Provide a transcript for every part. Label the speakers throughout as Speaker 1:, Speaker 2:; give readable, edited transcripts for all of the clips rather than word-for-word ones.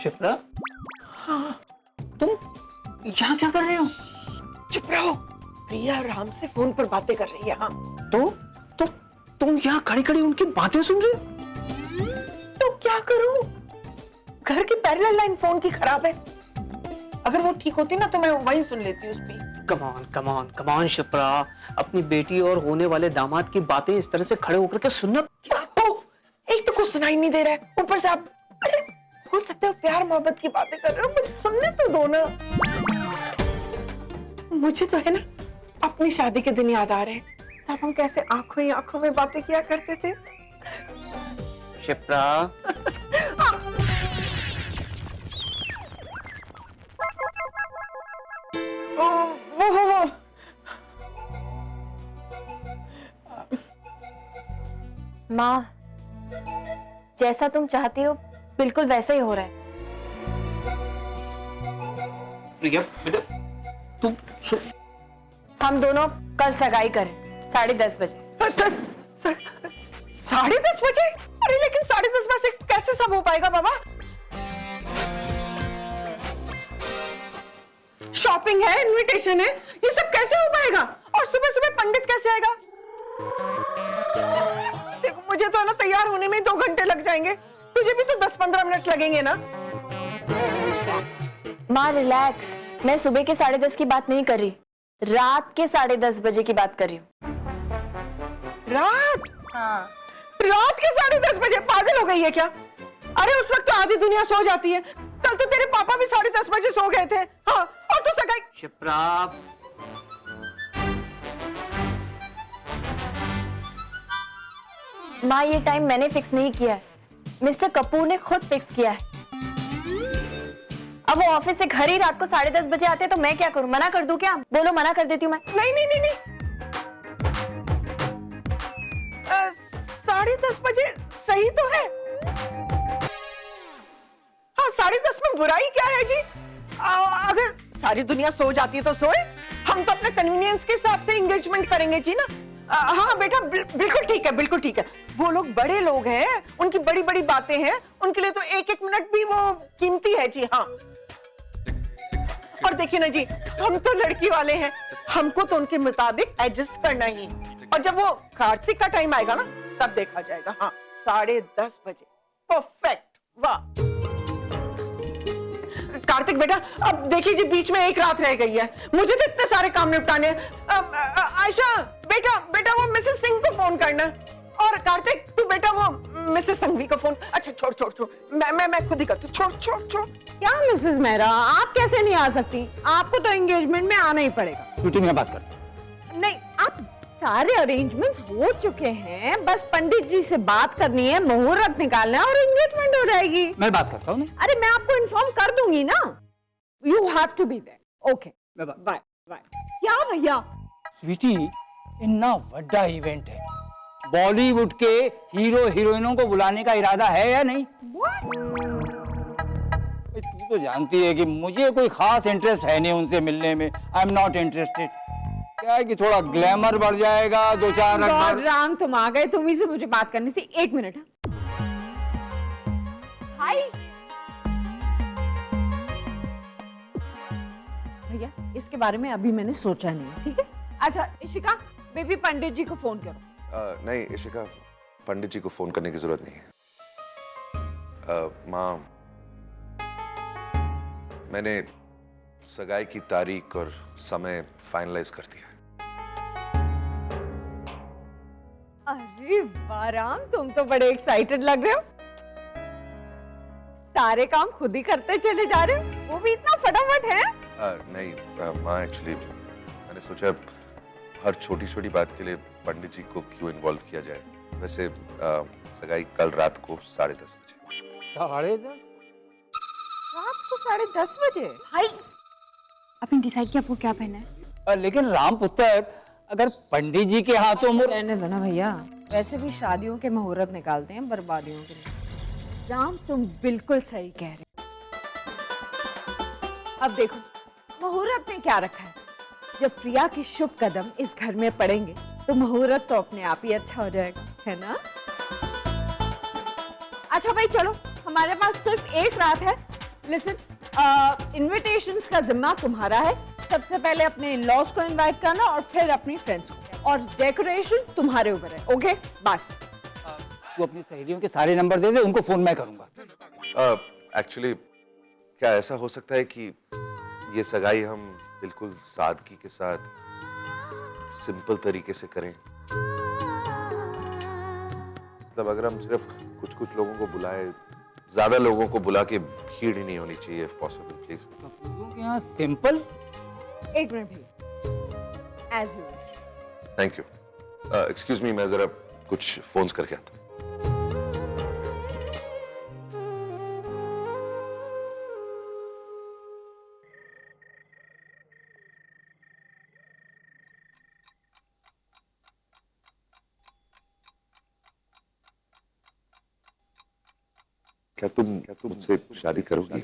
Speaker 1: शिप्रा, हाँ, तुम यहाँ क्या कर रहे हो?
Speaker 2: चुप रहो, प्रिया राम से फोन पर बातें कर रही है। हाँ
Speaker 1: तो तुम यहाँ खड़ी खड़ी उनकी बातें सुन रहे हो?
Speaker 2: तो क्या करूं, घर की पैरेलल लाइन फोन की खराब है। अगर वो ठीक होती ना तो मैं वहीं सुन लेती उस पे।
Speaker 1: कम ऑन शिप्रा, अपनी बेटी और होने वाले दामाद की बातें इस तरह से खड़े होकर के सुनना।
Speaker 2: क्या हो, एक तो कुछ सुनाई नहीं दे रहा है, ऊपर से आप, अरे हो सकता है प्यार मोहब्बत की बातें कर रहे हो, मुझे सुनने तो दो ना। मुझे तो है ना अपनी शादी के दिन याद आ रहे हैं, तब हम कैसे आंखों ही आंखों में बातें किया करते थे।
Speaker 1: शिप्रा,
Speaker 2: वो
Speaker 3: माँ, जैसा तुम चाहती हो बिल्कुल वैसा ही हो रहा है।
Speaker 1: प्रिया बेटा, तुम
Speaker 3: हम दोनों कल सगाई करें 10:30 बजे।
Speaker 2: 10:30 बजे? अरे लेकिन 10:30 बजे कैसे सब हो पाएगा बाबा? शॉपिंग है, इनविटेशन है, ये सब कैसे हो पाएगा? और सुबह सुबह पंडित कैसे आएगा? देखो मुझे तो ना तैयार होने में 2 घंटे लग जाएंगे, तुझे भी तो 10-15 मिनट लगेंगे ना।
Speaker 3: माँ रिलैक्स, मैं सुबह के 10:30 की बात नहीं कर रही, रात के 10:30 बजे की बात कर रही हूँ।
Speaker 2: रात?
Speaker 3: हाँ।
Speaker 2: रात के 10:30 बजे? पागल हो गई है क्या? अरे उस वक्त तो आधी दुनिया सो जाती है। कल तो तेरे पापा भी 10:30 बजे सो गए थे। हाँ, और तू सगाई।
Speaker 1: शिप्रा,
Speaker 3: माँ ये टाइम मैंने फिक्स नहीं किया है, मिस्टर कपूर ने खुद फिक्स किया है। अब वो ऑफिस से घर ही रात को 10:30 बजे आते हैं तो मैं क्या करूं? मना कर दूं क्या? बोलो, मना कर देती हूँ मैं।
Speaker 2: नहीं नहीं नहीं नहीं, 10:30 बजे सही तो है। हाँ, 10:30 में बुराई क्या है जी? अगर सारी दुनिया सो जाती है तो सोए, हम तो अपने कन्वीनियंस के हिसाब से एंगेजमेंट करेंगे जी ना। हाँ बेटा, बिल्कुल ठीक है, बिल्कुल ठीक है। वो लोग बड़े लोग हैं, उनकी बड़ी बड़ी बातें हैं, उनके लिए तो एक एक मिनट भी वो कीमती है जी। हाँ, और देखिए ना जी, हम तो लड़की वाले हैं, हमको तो उनके मुताबिक एडजस्ट करना ही। और जब वो कार्तिक का टाइम आएगा ना तब देखा जाएगा। हाँ, 10:30 बजे, परफेक्ट, वाह। कार्तिक बेटा, अब देखिए जी, बीच में एक रात रह गई है, मुझे तो इतने सारे काम निपटाने हैं। आयशा बेटा वो मिसेस सिंह को फोन करना, और कार्तिक तू बेटा वो मिसेस संघवी को फोन। अच्छा छोड़, मैं खुद ही करती हूँ। छोड़।
Speaker 4: क्या मिसेस मेहरा, आप कैसे नहीं आ सकती? आपको तो एंगेजमेंट में आना ही पड़ेगा।
Speaker 5: स्वीटी, मैं बात करता हूँ।
Speaker 4: नहीं, आप सारे अरेंजमेंट्स हो चुके हैं, बस पंडित जी से बात करनी है, मुहूर्त निकालना है और एंगेजमेंट हो जाएगी।
Speaker 5: मैं बात करता हूँ।
Speaker 4: अरे मैं आपको इन्फॉर्म कर दूंगी ना। You have to be there. Okay, bye. क्या भैया?
Speaker 5: स्वीटी, इतना बड़ा इवेंट है, बॉलीवुड के हीरो हीरोइनों को बुलाने का इरादा है या नहीं? तू तो जानती है कि मुझे कोई खास इंटरेस्ट है नहीं उनसे मिलने में। I am not interested. क्या है कि थोड़ा ग्लैमर बढ़ जाएगा, 2-4
Speaker 4: गॉड राम, तुम आ गए, तुम ही से मुझे बात करनी थी। 1 मिनट। हाय भैया, इसके बारे में अभी मैंने सोचा नहीं है, ठीक है? अच्छा इशिका, बेबी पंडित जी को फोन करो।
Speaker 6: नहीं इशिका, पंडित जी को फोन करने की जरूरत नहीं है। माँ, मैंने सगाई की तारीख और समय फाइनलाइज कर दिया है।
Speaker 4: अरे वाह राम, तुम तो बड़े एक्साइटेड लग रहे हो। सारे काम खुद ही करते चले जा रहे हो, वो भी इतना फटाफट है।
Speaker 6: नहीं माँ, एक्चुअली मैंने सोचा हर छोटी छोटी बात के लिए पंडित जी को क्यों इन्वॉल्व किया जाए। वैसे सगाई कल रात को 10:30 बजे।
Speaker 5: 10:30?
Speaker 4: रात को 10:30 बजे?
Speaker 3: भाई आपने डिसाइड किया आपको क्या पहनना है?
Speaker 5: लेकिन राम पुत्र, अगर पंडित जी के हाथों में।
Speaker 4: रहने दो ना भैया, वैसे भी शादियों के मुहूर्त निकालते हैं बर्बादियों के लिए। राम तुम बिल्कुल सही कह रहे हो। अब देखो मुहूर्त में क्या रखा है, जब प्रिया के शुभ कदम इस घर में पड़ेंगे तो मुहूर्त तो अपने आप ही अच्छा हो जाएगा, है ना? अच्छा भाई चलो, हमारे पास सिर्फ एक रात है, लिसन, इनविटेशंस का जिम्मा तुम्हारा है। सबसे पहले अपने इन-लॉज को इनवाइट करना और फिर अपनी फ्रेंड्स को, और डेकोरेशन तुम्हारे ऊपर है। ओके, बस।
Speaker 5: तू अपनी सहेलियों के सारे नंबर दे दे, उनको फोन मैं करूंगा।
Speaker 6: एक्चुअली क्या ऐसा हो सकता है कि ये सगाई हम बिल्कुल सादगी के साथ सिंपल तरीके से करें? मतलब अगर हम सिर्फ कुछ कुछ लोगों को बुलाए, ज्यादा लोगों को बुला के भीड़ ही नहीं होनी चाहिए, इफ पॉसिबल प्लीज।
Speaker 5: कपूरों के यहाँ सिंपल?
Speaker 4: एक मिनट भैया, as you wish.
Speaker 6: Thank you. Excuse me, मैं जरा कुछ फोन्स करके आता हूँ। क्या तुम मुझसे शादी करोगी?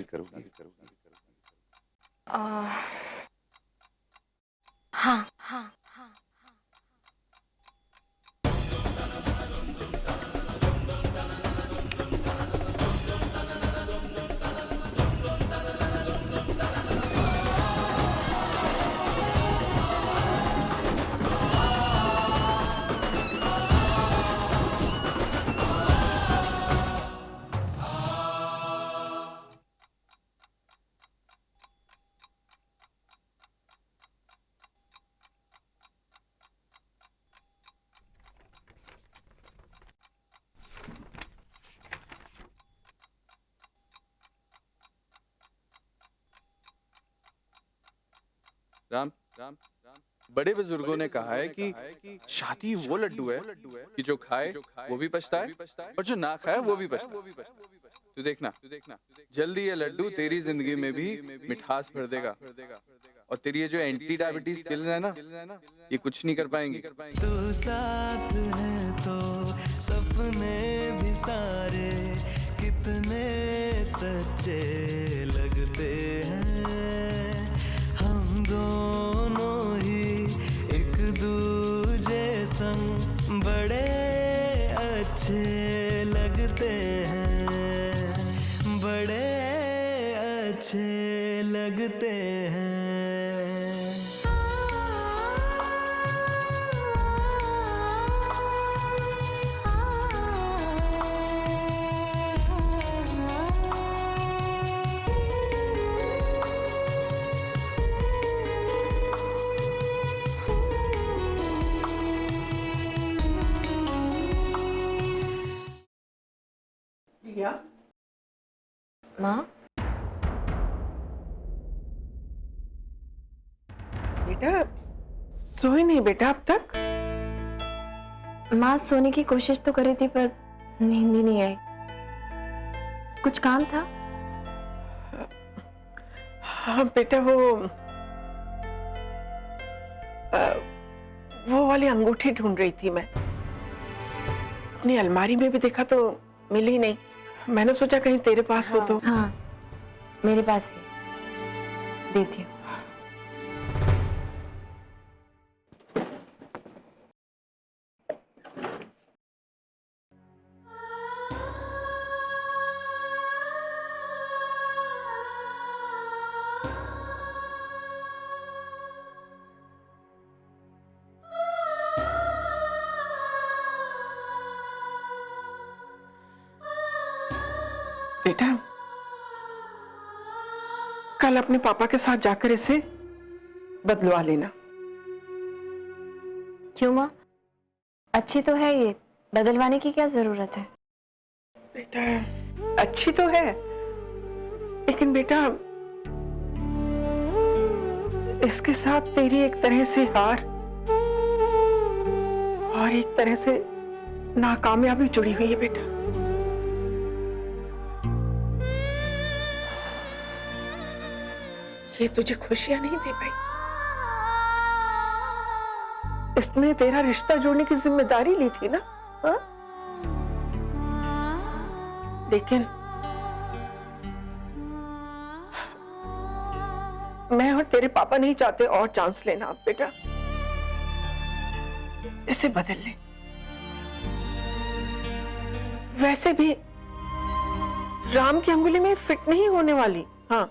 Speaker 3: हाँ हाँ।
Speaker 7: राम राम बड़े बुजुर्गों ने कहा है कि शादी वो लड्डू है कि जो खाए वो भी पछताए और जो ना खाए वो भी पछताए। तू देखना जल्दी ये लड्डू तेरी जिंदगी में भी मिठास भर देगा, और तेरी ये जो एंटी डायबिटीज पिल है ना, ये कुछ नहीं कर पाएंगी।
Speaker 8: तू साथ है तो सपने भी सारे कितने सच्चे लगते हैं। हम दोनों ही एक दूजे संग बड़े अच्छे लगते हैं, बड़े अच्छे लगते हैं।
Speaker 2: प्रिया,
Speaker 3: माँ,
Speaker 2: बेटा सोए नहीं बेटा अब तक?
Speaker 3: माँ सोने की कोशिश तो करी थी पर नींद ही नहीं आई। कुछ काम था?
Speaker 2: हाँ बेटा, वो वाली अंगूठी ढूंढ रही थी मैं। अपनी अलमारी में भी देखा तो मिली नहीं। मैंने सोचा कहीं तेरे पास हो तो।
Speaker 3: हाँ, मेरे पास ही, देती हूँ।
Speaker 2: बेटा, कल अपने पापा के साथ जाकर इसे बदलवा लेना।
Speaker 3: क्यों माँ, अच्छी तो है ये, बदलवाने की क्या जरूरत है?
Speaker 2: बेटा अच्छी तो है, लेकिन बेटा इसके साथ तेरी एक तरह से हार और एक तरह से नाकामयाबी जुड़ी हुई है बेटा। ये तुझे खुशियां नहीं दे पाई। इसने तेरा रिश्ता जोड़ने की जिम्मेदारी ली थी ना, हाँ? लेकिन मैं और तेरे पापा नहीं चाहते और चांस लेना अब बेटा। इसे बदल ले। वैसे भी राम की अंगुली में फिट नहीं होने वाली। हाँ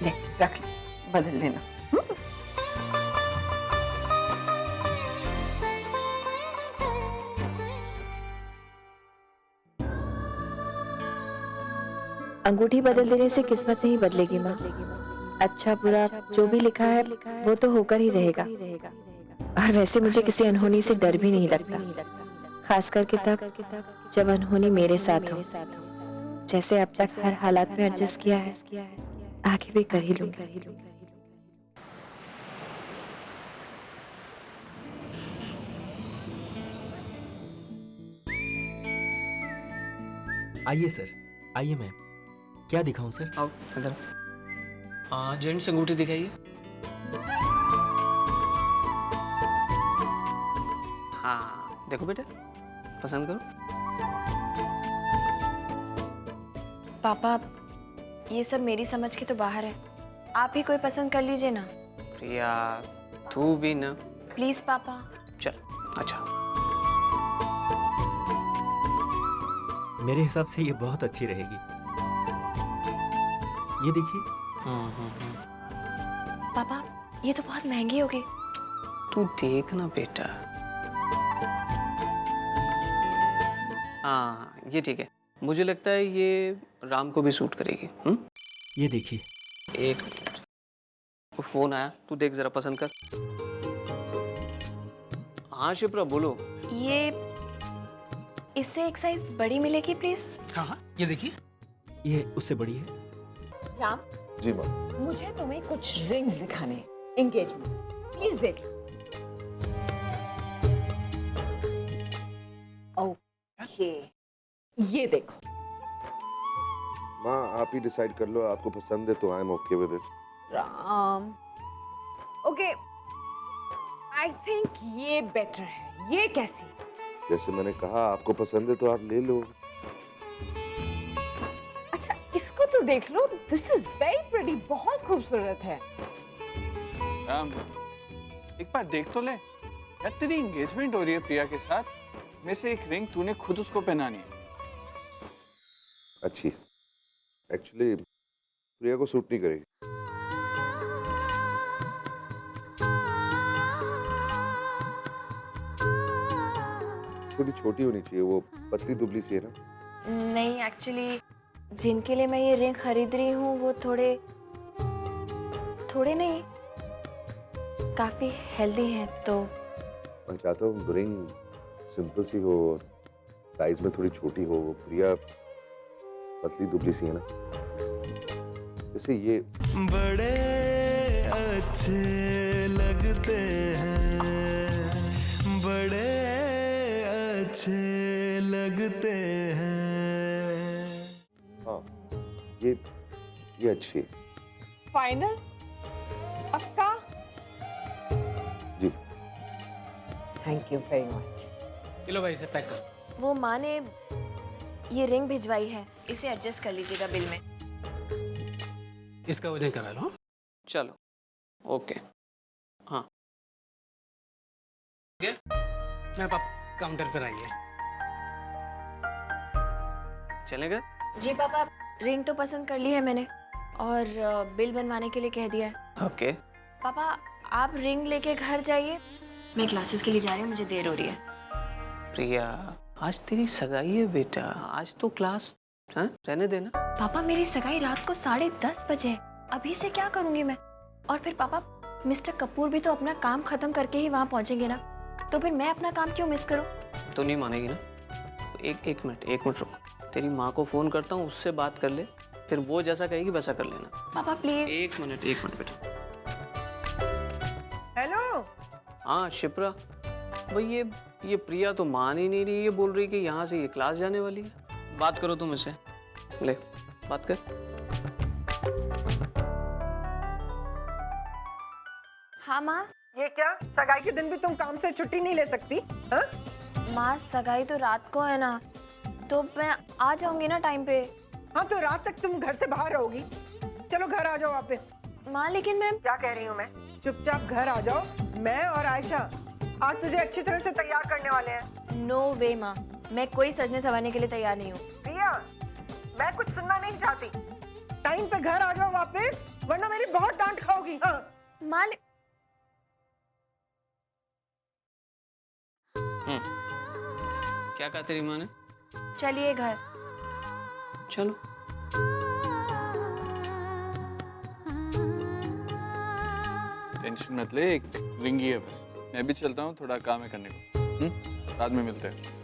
Speaker 2: ले रख ले, बदल लेना।
Speaker 3: अंगूठी बदल देने से किस्मत नहीं बदलेगी माँ। अच्छा बुरा जो भी लिखा है वो तो होकर ही रहेगा। और वैसे मुझे किसी अनहोनी से डर भी नहीं लगता, खास करके तब जब अनहोनी मेरे साथ हो। जैसे अब तक हर हालात में एडजस्ट किया है, आगे भी कर ही लूंगी।
Speaker 9: आइए सर, आइए मैम, क्या दिखाऊं सर?
Speaker 1: आओ इधर। हाँ जेंट्स अंगूठी दिखाइए। हाँ देखो बेटा, पसंद करो।
Speaker 3: पापा ये सब मेरी समझ के तो बाहर है, आप ही कोई पसंद कर लीजिए ना।
Speaker 1: प्रिया तू भी ना।
Speaker 3: प्लीज पापा।
Speaker 1: चल अच्छा।
Speaker 9: मेरे हिसाब से ये बहुत अच्छी रहेगी। ये देखिए।
Speaker 3: पापा ये तो बहुत महंगी होगी।
Speaker 1: तू देख ना बेटा। हाँ ये ठीक है, मुझे लगता है ये राम को भी सूट करेगी।
Speaker 9: ये देखिए।
Speaker 1: एक मिनट, फोन आया, तू देख जरा, पसंद कर। हाँ शिप्रा बोलो।
Speaker 3: ये इससे एक साइज बड़ी मिलेगी प्लीज?
Speaker 10: हाँ हाँ ये देखिए।
Speaker 9: ये उससे बड़ी है।
Speaker 4: राम
Speaker 6: जी माँ।
Speaker 4: मुझे तुम्हें कुछ रिंग्स दिखाने हैं, एंगेजमेंट, प्लीज देख लो। ओके ये देखो।
Speaker 6: माँ आप ही डिसाइड कर लो, आपको पसंद है तो I am okay with it.
Speaker 4: Ram okay, I think ये बेटर है। ये कैसी?
Speaker 6: जैसे मैंने कहा आपको पसंद है तो आप ले लो।
Speaker 4: अच्छा इसको तो देख लो, दिस इज वेरी प्रीटी, बहुत खूबसूरत है।
Speaker 7: राम एक बार देख तो ले यार, तेरी एंगेजमेंट हो रही है प्रिया के साथ, में से एक रिंग तूने खुद उसको पहनानी है।
Speaker 6: अच्छी एक्चुअली प्रिया को सूट नहीं करेगी। थोड़ी छोटी होनी चाहिए, वो पतली दुबली सी है ना।
Speaker 3: नहीं एक्चुअली जिनके लिए मैं ये रिंग खरीद रही हूँ वो थोड़े नहीं काफी हेल्दी हैं, तो
Speaker 6: मैं चाहता हूँ रिंग सिंपल सी हो और साइज में थोड़ी छोटी हो। वो प्रिया पतली दुबली सी है ना, जैसे ये।
Speaker 8: बड़े अच्छे लगते हैं, बड़े अच्छे लगते हैं।
Speaker 6: हाँ ये अच्छी है।
Speaker 4: फाइनल पक्का?
Speaker 6: जी
Speaker 4: थैंक यू वेरी मच।
Speaker 10: चलो भाई इसे पैक करो।
Speaker 3: वो माँ ने ये रिंग भिजवाई है, इसे एडजस्ट कर लीजिएगा बिल में।
Speaker 10: इसका वजन करा लो।
Speaker 1: चलो ओके। हाँ
Speaker 10: मैं पापा काउंटर पर आइए।
Speaker 1: चलेगा?
Speaker 3: जी पापा, रिंग तो पसंद कर ली है मैंने और बिल बनवाने के लिए कह दिया है।
Speaker 1: ओके।
Speaker 3: पापा आप रिंग लेके घर जाइए, मैं क्लासेस के लिए जा रही हूँ, मुझे देर हो रही है।
Speaker 1: प्रिया आज तेरी सगाई है बेटा, आज तो क्लास रहने देना।
Speaker 3: पापा मेरी सगाई रात को 10:30 बजे है, अभी से क्या करूंगी मैं? और फिर पापा मिस्टर कपूर भी तो अपना काम खत्म करके ही वहाँ पहुँचेंगे ना, तो फिर मैं अपना काम क्यों मिस करूँ?
Speaker 1: तो नहीं मानेगी ना? एक मिनट रुक, तेरी माँ को फोन करता हूँ, उससे बात कर ले, फिर वो जैसा कहेगी वैसा कर लेना।
Speaker 3: पापा प्लीज।
Speaker 1: एक मिनट बेटा।
Speaker 2: हेलो।
Speaker 1: हाँ शिप्रा, भाई ये प्रिया तो मान ही नहीं रही, ये बोल रही कि यहाँ से ये क्लास जाने वाली है। बात करो तुम इससे, ले बात कर।
Speaker 3: हाँ माँ।
Speaker 2: ये क्या, सगाई के दिन भी तुम काम से छुट्टी नहीं ले सकती? हाँ
Speaker 3: माँ सगाई तो रात को है ना, तो मैं आ जाऊंगी ना टाइम पे।
Speaker 2: हाँ तो रात तक तुम घर से बाहर रहोगी। चलो घर आ जाओ वापस।
Speaker 3: माँ लेकिन मैं
Speaker 2: क्या कह रही हूँ मैं? चुपचाप घर आ जाओ। मैं और आयशा आज तुझे अच्छी तरह से तैयार करने वाले हैं।
Speaker 3: नो वे माँ, मैं कोई सजने संवरने के लिए तैयार नहीं हूँ।
Speaker 2: प्रिया, मैं कुछ सुनना नहीं चाहती। टाइम पे घर आ जाओ वापस, वरना मेरी बहुत डांट खाओगी। हाँ
Speaker 3: माँ
Speaker 1: क्या कहा तेरी माँ ने?
Speaker 3: चलिए घर।
Speaker 1: चलो।
Speaker 7: टेंशन मत ले, एक रिंग ही है बस। मैं भी चलता हूँ, थोड़ा काम है करने को। बाद में मिलते हैं।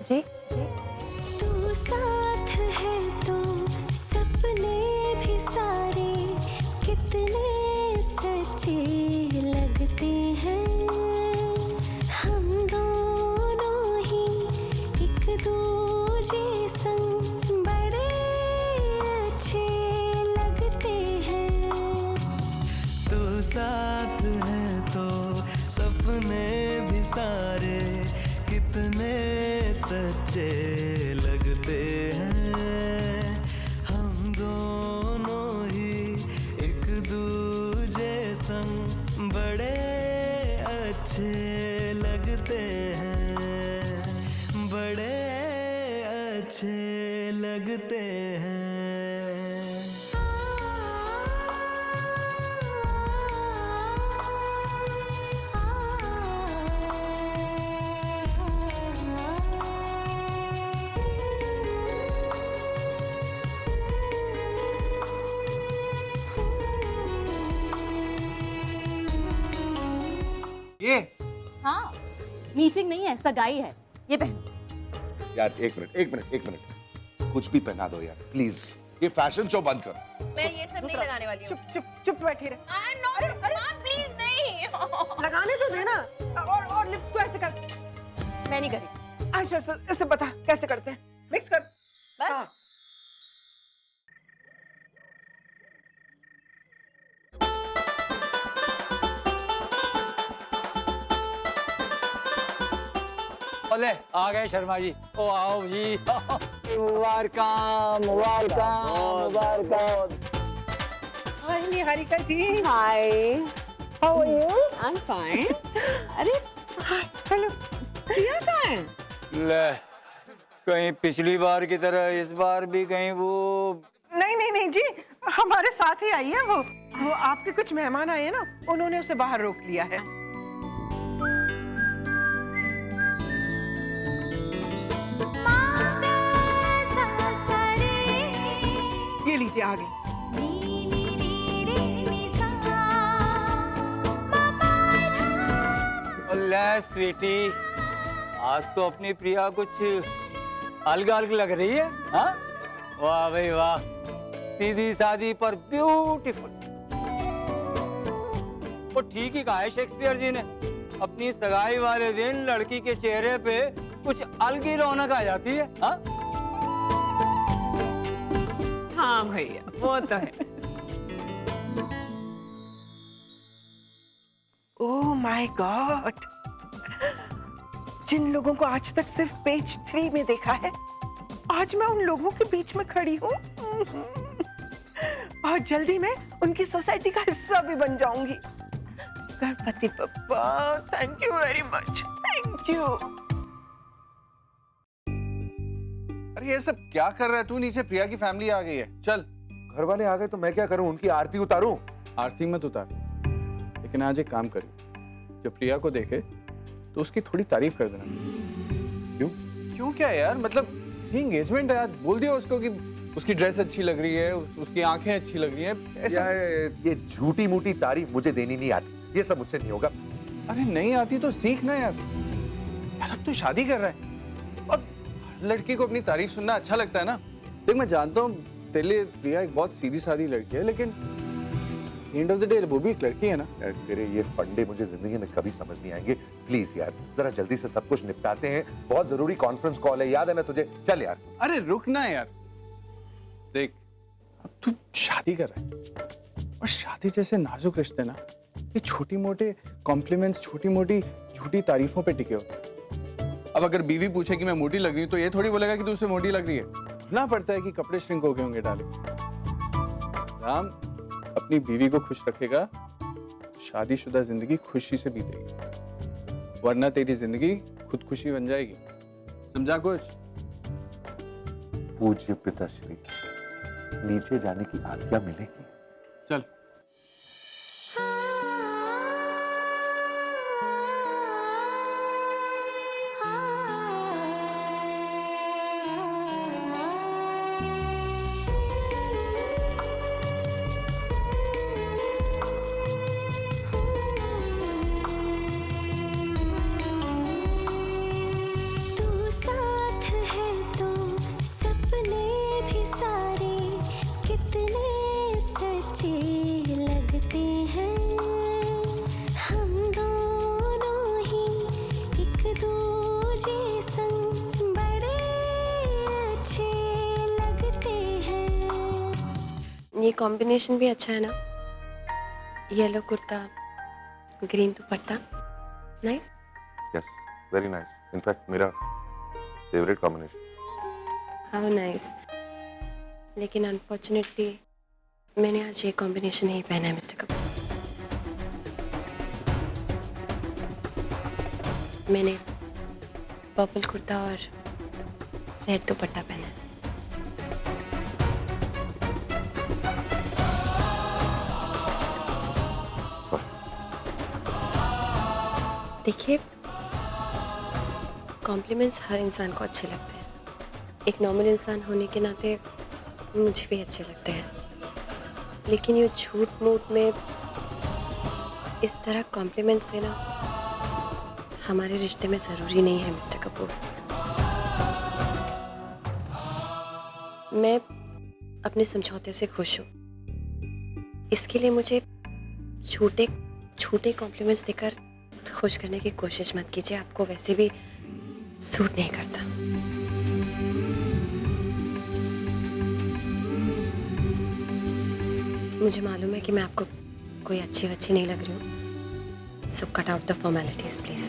Speaker 3: जी
Speaker 11: तू साथ है तो सपने भी सारे कितने सच्चे लगते हैं। हम दोनों ही एक दूजे संग बड़े अच्छे लगते हैं।
Speaker 8: तू साथ है तो सपने भी सारे कितने सच्चे लगते हैं। हम दोनों ही एक दूजे संग बड़े अच्छे लगते हैं, बड़े अच्छे लगते हैं।
Speaker 1: ये
Speaker 4: हाँ, मीटिंग नहीं है, सगाई है। ये पहन।
Speaker 6: यार एक मिनट, कुछ भी पहना दो यार प्लीज। ये फैशन शो बंद करो।
Speaker 3: मैं ये सब नहीं लगाने वाली हूँ।
Speaker 2: चुप चुप चुप बैठी रहे।
Speaker 3: आई एम नॉट, प्लीज नहीं।
Speaker 2: लगाने तो देना। और लिप्स को ऐसे कर।
Speaker 3: मैं नहीं करी।
Speaker 2: आयशा इसे बता कैसे करते हैं। मिक्स कर बस।
Speaker 5: बोले आ गए शर्मा जी। ओ आओ जी। मुबारक मुबारक मुबारक।
Speaker 2: Hi Niharika ji.
Speaker 4: Hi,
Speaker 2: how are you?
Speaker 4: I am fine. अरे
Speaker 2: हेलो।
Speaker 4: प्रिया कहाँ है?
Speaker 5: ले, कहीं पिछली बार की तरह इस बार भी कहीं वो।
Speaker 2: नहीं जी, हमारे साथ ही आई है वो आपके कुछ मेहमान आए हैं ना, उन्होंने उसे बाहर रोक लिया है। ये लीजिए आ गई।
Speaker 5: ले स्वीटी, आज तो अपनी प्रिया कुछ अलग अलग लग रही है। हाँ वाह भाई वाह, सीधी सादी पर ब्यूटीफुल। वो ठीक ही कहा है शेक्सपियर जी ने, अपनी सगाई वाले दिन लड़की के चेहरे पे कुछ अलग ही रौनक आ जाती है।
Speaker 4: हाँ भैया, वो तो है।
Speaker 2: ओह माय गॉड, जिन लोगों को आज तक सिर्फ पेज 3 में देखा है, आज मैं उन लोगों के बीच में खड़ी हूँ। और जल्दी मैं उनकी सोसाइटी का हिस्सा भी बन जाऊंगी। Ganpati Bappa, thank you very much, thank you.
Speaker 7: अरे ये सब क्या कर रहा है तू? नीचे प्रिया की फैमिली आ गई है, चल।
Speaker 6: घर वाले आ गए तो मैं क्या करूं? उनकी आरती उतारूं?
Speaker 7: आरती मत उतार, लेकिन आज एक काम करिए, जब प्रिया को देखे तो उसकी थोड़ी तारीफ कर देना।
Speaker 6: क्यों?
Speaker 7: क्यों क्या यार, मतलब एंगेजमेंट है आज, बोल दिया उसको कि उसकी ड्रेस अच्छी लग रही है, उसकी आंखें अच्छी लग रही हैं। ऐसा
Speaker 6: ये झूठी मूठी तारीफ मुझे देनी नहीं आती, ये सब मुझसे नहीं होगा।
Speaker 7: अरे नहीं आती तो सीखना यार। यार अब तू शादी कर रहा है और लड़की को अपनी तारीफ सुनना अच्छा लगता है ना। देख मैं जानता हूँ तेरे लिए प्रिया एक बहुत सीधी सादी लड़की है, लेकिन एंड ऑफ द डे वो भी एक लड़की है ना।
Speaker 6: यार तेरे ये फंडे मुझे जिंदगी में कभी समझ नहीं आएंगे। प्लीज यार जरा जल्दी से सब कुछ निपटाते हैं, बहुत जरूरी कॉन्फ्रेंस कॉल है, याद है ना तुझे? चल यार।
Speaker 7: अरे रुक ना यार, देख अब तू शादी कर रहा है और शादी जैसे नाजुक रिश्ते ना कि छोटी मोटे कॉम्प्लीमेंट्स, छोटी मोटी झूठी तारीफों पे टिके हो। अब अगर बीवी पूछे कि मैं मोटी लग रही हूँ तो ये थोड़ी बोलेगा कि तू उससे मोटी लग रही है। ना पड़ता है कि कपड़े श्रिंक हो गए होंगे डाले। राम अपनी बीवी को खुश रखेगा तो शादीशुदा जिंदगी खुशी से बीतेगी, वरना तेरी जिंदगी खुदकुशी बन जाएगी। समझा कुछ?
Speaker 6: पूज्य पिताश्री, नीचे जाने की आज्ञा मिलेगी?
Speaker 7: चल।
Speaker 11: तू साथ है तो सपने भी सारे कितने सच्चे लगते हैं। हम दोनों ही एक दूजे संग बड़े अच्छे लगते हैं।
Speaker 3: ये कॉम्बिनेशन भी अच्छा है ना, येलो कुर्ता ग्रीन दुपट्टा, nice.
Speaker 6: Yes, very nice. In fact मेरा फेवरेट कॉम्बिनेशन।
Speaker 3: How nice. लेकिन अनफॉर्चुनेटली मैंने आज ये कॉम्बिनेशन नहीं पहना है मिस्टर कपूर। मैंने पर्पल कुर्ता और रेड दुपट्टा पहना है। देखिए, कॉम्प्लीमेंट्स हर इंसान को अच्छे लगते हैं। एक नॉर्मल इंसान होने के नाते मुझे भी अच्छे लगते हैं, लेकिन ये झूठ मूठ में इस तरह कॉम्प्लीमेंट्स देना हमारे रिश्ते में ज़रूरी नहीं है मिस्टर कपूर। मैं अपने समझौते से खुश हूँ। इसके लिए मुझे छोटे छोटे कॉम्प्लीमेंट्स देकर खुश करने की कोशिश मत कीजिए, आपको वैसे भी सूट नहीं करता। मुझे मालूम है कि मैं आपको कोई अच्छी वच्ची नहीं लग रही हूँ, so cut out the formalities please.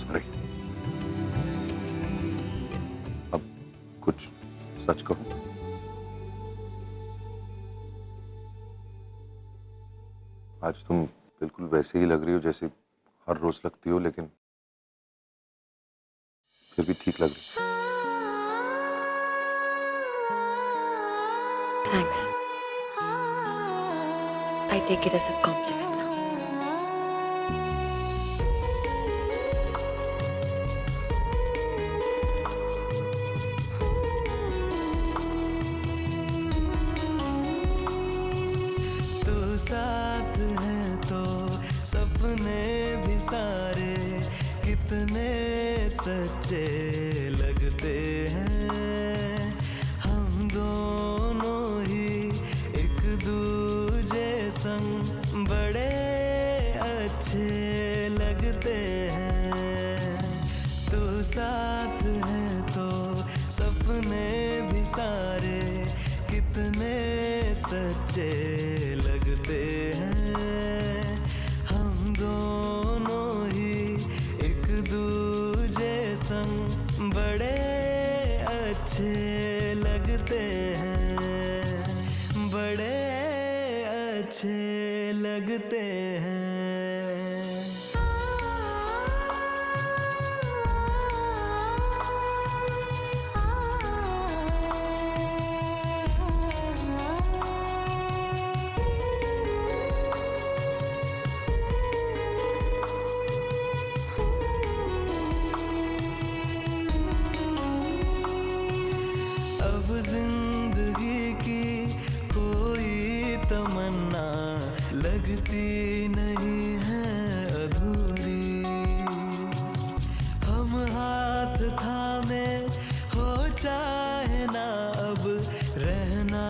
Speaker 6: Sorry. अब कुछ सच कहूं? आज तुम बिल्कुल वैसे ही लग रही हो जैसे हर रोज लगती हो, लेकिन फिर भी ठीक लग रही हो।
Speaker 3: Thanks. I take it as a compliment now.
Speaker 8: तू साथ है तो सपने भी सारे कितने सच्चे लगते हैं। हम दोनों ही एक दूजे संग बड़े अच्छे लगते हैं। तू साथ है तो सपने भी सारे कितने सच्चे लगते हैं। हम दोनों ही एक दूजे संग बड़े अच्छे लगते हैं, बड़े अच्छे लगते हैं। अब जिंदगी की कोई तमन्ना लगती नहीं है अधूरी। हम हाथ थामे हो चाहे ना, अब रहना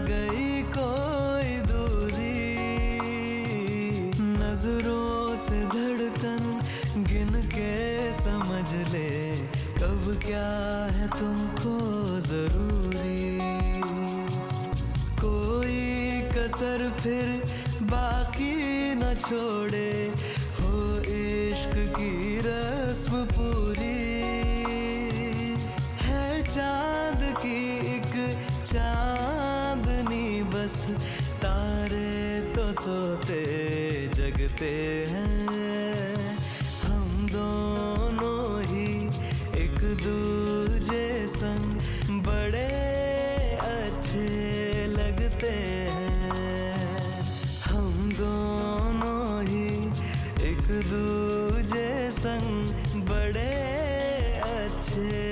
Speaker 8: गई कोई दूरी। नजरों से धड़कन गिन के समझ ले कब क्या है तुमको जरूरी। कोई कसर फिर बाकी न छोड़े, हो इश्क की रस्म पूरी। है चांद की एक चांदनी बस, तारे तो सोते जगते हैं। हम दोनों ही एक दूजे संग बड़े अच्छे लगते हैं। हम दोनों ही एक दूजे संग बड़े अच्छे